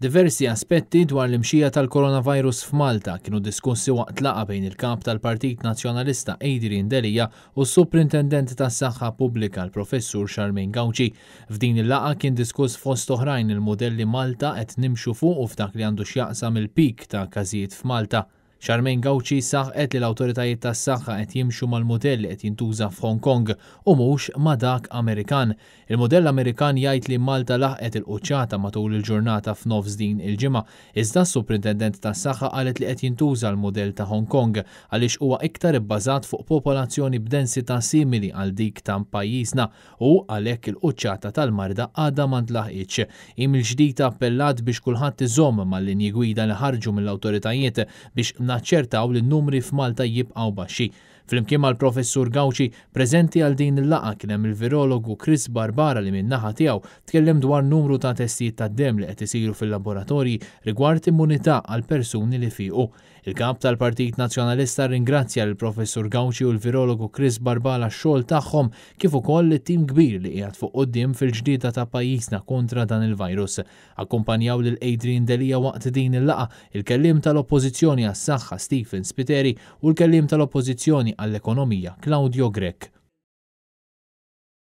Diversi aspetti dwar l-imxija tal-coronavirus f'Malta kienu diskussi waqt laqgħa bejn il-kap tal-Partit Nazzjonalista Adrian Delija u s-Superintendent tas-Saħħa Pubblika l-Professur Charmaine Gauci. F'din il-laqgħa kien diskuss fost oħrajn il-modelli Malta qed nimxu fuq u f'dak li għandu x'jaqsam il-pik ta' każijiet f'Malta. Charmaine Gauci saħqet li l-awtoritajiet tas-saħħa qed jimxu mal-modell qed jintuża f'Hong Kong u mhux ma' dak Amerikan. Il-modell Amerikan jgħid li Malta laħqet il-quċċata matul il-ġurnata f'nofs din il-ġimgħa, iżda s-Superintendent tas-Saħħa qalet li qed jintuża l-modell ta' Hong Kong għaliex huwa iktar ibbażat fuq popolazzjoni b'densità simili għal dik ta' pajjiżna u għalhekk il-quċċata tal-marda għadha ma ntlaħqitx. Il-ġdid appellat biex kulħadd iżomm mal-linji gwida li ħarġu mill-awtoritajiet biex naċċertaw li n-numri f'Malta jibqgħu baxxi. Flimkien mal-Professur Gauci preżenti għal din il-laqgħa kien hemm il-virologu Chris Barbara li min-naħa tiegħu tkellem dwar numru ta' testijiet tad-demm li qed isiru fil-laboratorji rigward immunità għal persuni li fiequ. Il-kap tal-Partit Nazzjonalista ringrazzja l-Professur Gauci u l-virologu Chris Barbara x-xogħol tagħhom kif ukoll it-tim kbir li qiegħed fuq quddiem fil-ġdida ta' pajjiżna kontra dan il-virus. Akkumpanjaw lil Adrian Delija waqt din il-laqgħa il-kelliem tal-Oppożizzjoni għas-Saħħa Stephen Spiteri u l-kelliem tal-Oppożizzjoni għall-Ekonomija Claudio Grech.